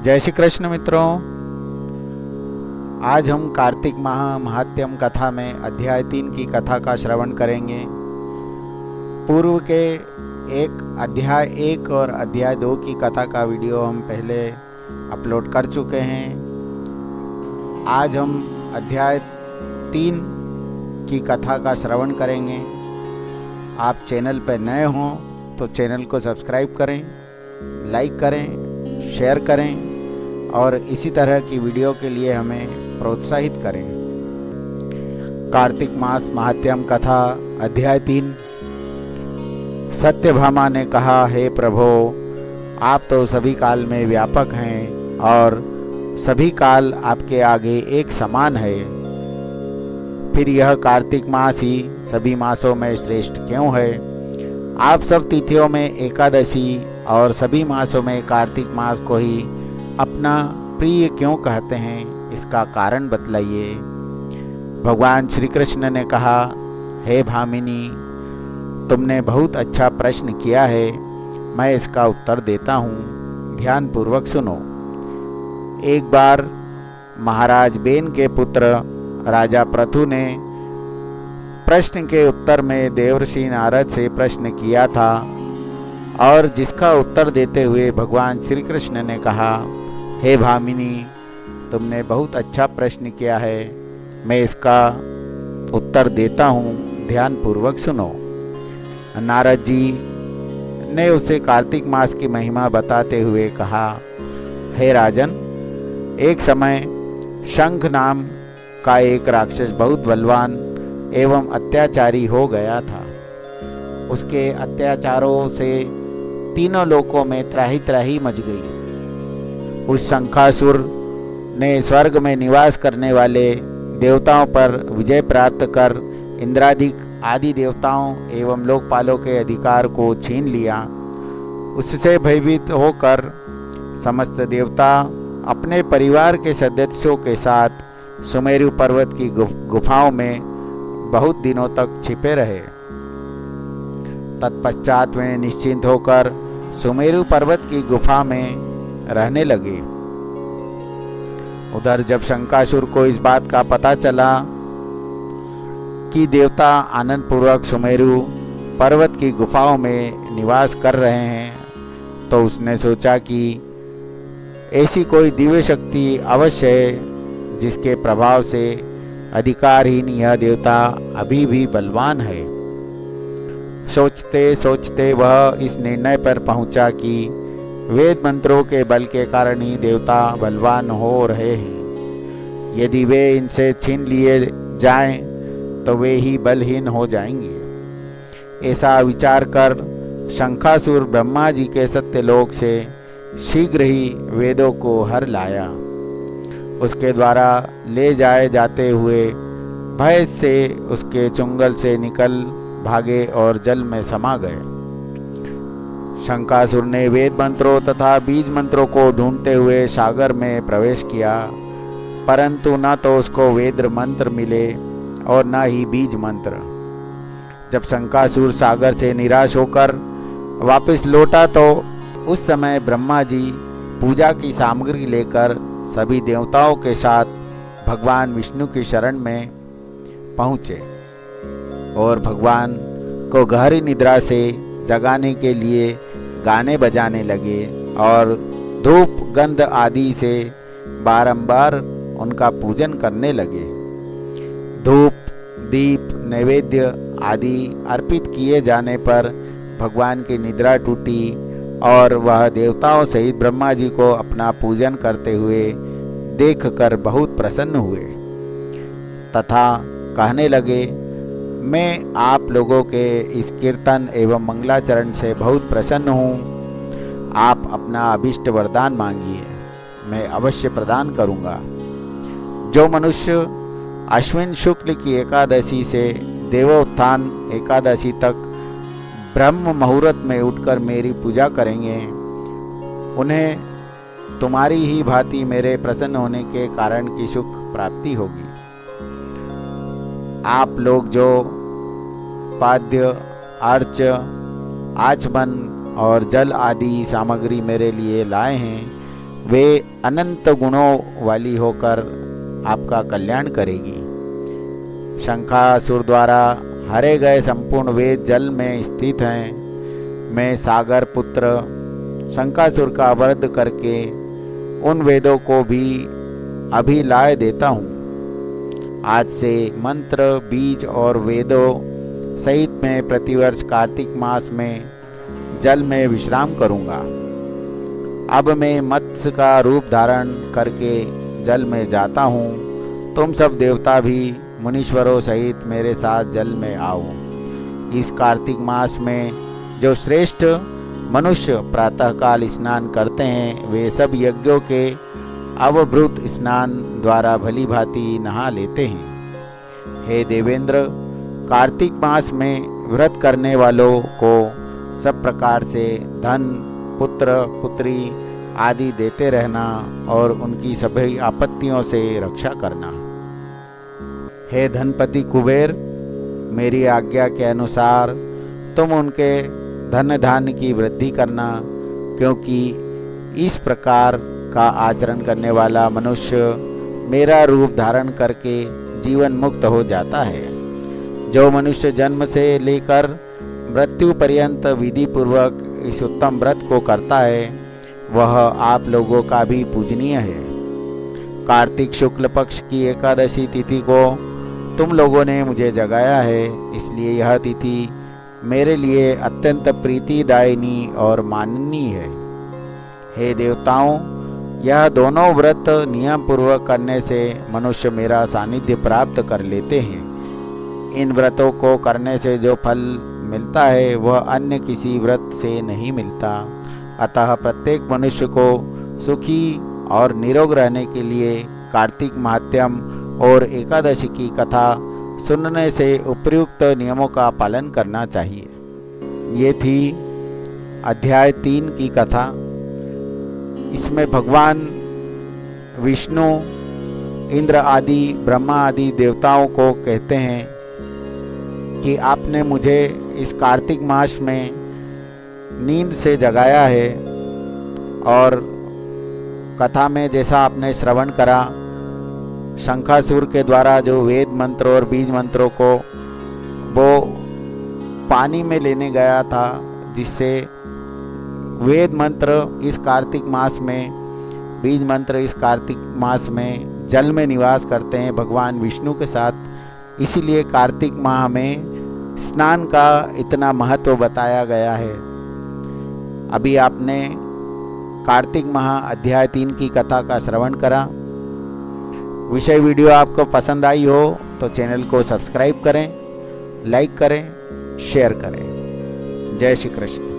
जय श्री कृष्ण मित्रों। आज हम कार्तिक माह महात्म्यम कथा में अध्याय 3 की कथा का श्रवण करेंगे। पूर्व के अध्याय 1 और अध्याय 2 की कथा का वीडियो हम पहले अपलोड कर चुके हैं। आज हम अध्याय 3 की कथा का श्रवण करेंगे। आप चैनल पर नए हों तो चैनल को सब्सक्राइब करें, लाइक करें, शेयर करें और इसी तरह की वीडियो के लिए हमें प्रोत्साहित करें। कार्तिक मास महात्म्यम कथा अध्याय 3। सत्यभामा ने कहा, हे प्रभो, आप तो सभी काल में व्यापक हैं और सभी काल आपके आगे एक समान है। फिर यह कार्तिक मास ही सभी मासों में श्रेष्ठ क्यों है? आप सब तिथियों में एकादशी और सभी मासों में कार्तिक मास को ही अपना प्रिय क्यों कहते हैं? इसका कारण बतलाइए। भगवान श्री कृष्ण ने कहा, हे भामिनी, तुमने बहुत अच्छा प्रश्न किया है। मैं इसका उत्तर देता हूँ, ध्यान पूर्वक सुनो। एक बार महाराज बेन के पुत्र राजा पृथु ने प्रश्न के उत्तर में देवर्षि नारद से प्रश्न किया था और जिसका उत्तर देते हुए भगवान श्री कृष्ण ने कहा, हे भामिनी, तुमने बहुत अच्छा प्रश्न किया है। मैं इसका उत्तर देता हूँ, ध्यान पूर्वक सुनो। नारद जी ने उसे कार्तिक मास की महिमा बताते हुए कहा, हे राजन, एक समय शंख नाम का एक राक्षस बहुत बलवान एवं अत्याचारी हो गया था। उसके अत्याचारों से तीनों लोकों में त्राही त्राही मच गई। उस शंखासुर ने स्वर्ग में निवास करने वाले देवताओं पर विजय प्राप्त कर इंद्रादिक आदि देवताओं एवं लोकपालों के अधिकार को छीन लिया। उससे भयभीत होकर समस्त देवता अपने परिवार के सदस्यों के साथ सुमेरु पर्वत की गुफाओं में बहुत दिनों तक छिपे रहे। तत्पश्चात वे निश्चिंत होकर सुमेरु पर्वत की गुफा में रहने लगे। उधर जब शंखासुर को इस बात का पता चला कि देवता आनंद पूर्वक सुमेरु पर्वत की गुफाओं में निवास कर रहे हैं, तो उसने सोचा कि ऐसी कोई दिव्य शक्ति अवश्य है जिसके प्रभाव से अधिकारहीन यह देवता अभी भी बलवान है। सोचते सोचते वह इस निर्णय पर पहुंचा कि वेद मंत्रों के बल के कारण ही देवता बलवान हो रहे हैं। यदि वे इनसे छीन लिए जाएं तो वे ही बलहीन हो जाएंगे। ऐसा विचार कर शंखासुर ब्रह्मा जी के सत्यलोक से शीघ्र ही वेदों को हर लाया। उसके द्वारा ले जाए जाते हुए भय से उसके चुंगल से निकल भागे और जल में समा गए। शंखासुर ने वेद मंत्रों तथा बीज मंत्रों को ढूंढते हुए सागर में प्रवेश किया, परंतु न तो उसको वेद मंत्र मिले और न ही बीज मंत्र। जब शंखासुर सागर से निराश होकर वापस लौटा तो उस समय ब्रह्मा जी पूजा की सामग्री लेकर सभी देवताओं के साथ भगवान विष्णु की शरण में पहुँचे और भगवान को गहरी निद्रा से जगाने के लिए गाने बजाने लगे और धूप गंध आदि से बारंबार उनका पूजन करने लगे। धूप, दीप, नैवेद्य आदि अर्पित किए जाने पर भगवान की निद्रा टूटी और वह देवताओं सहित ब्रह्मा जी को अपना पूजन करते हुए देखकर बहुत प्रसन्न हुए तथा कहने लगे, मैं आप लोगों के इस कीर्तन एवं मंगलाचरण से बहुत प्रसन्न हूँ। आप अपना अभिष्ट वरदान मांगिए, मैं अवश्य प्रदान करूँगा। जो मनुष्य अश्विन शुक्ल की एकादशी से देवोत्थान एकादशी तक ब्रह्म मुहूर्त में उठकर मेरी पूजा करेंगे, उन्हें तुम्हारी ही भांति मेरे प्रसन्न होने के कारण की सुख प्राप्ति होगी। आप लोग जो पाद्य, अर्च, आचमन और जल आदि सामग्री मेरे लिए लाए हैं, वे अनंत गुणों वाली होकर आपका कल्याण करेगी। शंखासुर द्वारा हरे गए संपूर्ण वेद जल में स्थित हैं। मैं सागर पुत्र शंखासुर का वध करके उन वेदों को भी अभी लाए देता हूँ। आज से मंत्र, बीज और वेदों सहित मैं प्रतिवर्ष कार्तिक मास में जल में विश्राम करूँगा। अब मैं मत्स्य का रूप धारण करके जल में जाता हूँ। तुम सब देवता भी मुनीश्वरों सहित मेरे साथ जल में आओ। इस कार्तिक मास में जो श्रेष्ठ मनुष्य प्रातःकाल स्नान करते हैं, वे सब यज्ञों के अवभृत स्नान द्वारा भली भांति नहा लेते हैं। हे देवेंद्र, कार्तिक मास में व्रत करने वालों को सब प्रकार से धन, पुत्र, पुत्री आदि देते रहना और उनकी सभी आपत्तियों से रक्षा करना। हे धनपति कुबेर, मेरी आज्ञा के अनुसार तुम उनके धन धान्य की वृद्धि करना, क्योंकि इस प्रकार का आचरण करने वाला मनुष्य मेरा रूप धारण करके जीवन मुक्त हो जाता है। जो मनुष्य जन्म से लेकर मृत्यु पर्यंत विधि पूर्वक इस उत्तम व्रत को करता है, वह आप लोगों का भी पूजनीय है। कार्तिक शुक्ल पक्ष की एकादशी तिथि को तुम लोगों ने मुझे जगाया है, इसलिए यह तिथि मेरे लिए अत्यंत प्रीतिदायिनी और माननीय है। हे देवताओं, यह दोनों व्रत नियम पूर्वक करने से मनुष्य मेरा सानिध्य प्राप्त कर लेते हैं। इन व्रतों को करने से जो फल मिलता है वह अन्य किसी व्रत से नहीं मिलता। अतः प्रत्येक मनुष्य को सुखी और निरोग रहने के लिए कार्तिक महात्म्य और एकादशी की कथा सुनने से उपयुक्त नियमों का पालन करना चाहिए। ये थी अध्याय 3 की कथा। इसमें भगवान विष्णु, इंद्र आदि, ब्रह्मा आदि देवताओं को कहते हैं कि आपने मुझे इस कार्तिक मास में नींद से जगाया है और कथा में जैसा आपने श्रवण करा, शंखासुर के द्वारा जो वेद मंत्र और बीज मंत्रों को वो पानी में लेने गया था, जिससे वेद मंत्र इस कार्तिक मास में, बीज मंत्र इस कार्तिक मास में जल में निवास करते हैं भगवान विष्णु के साथ। इसीलिए कार्तिक माह में स्नान का इतना महत्व बताया गया है। अभी आपने कार्तिक माह अध्याय 3 की कथा का श्रवण करा। विषय वीडियो आपको पसंद आई हो तो चैनल को सब्सक्राइब करें, लाइक करें, शेयर करें। जय श्री कृष्ण।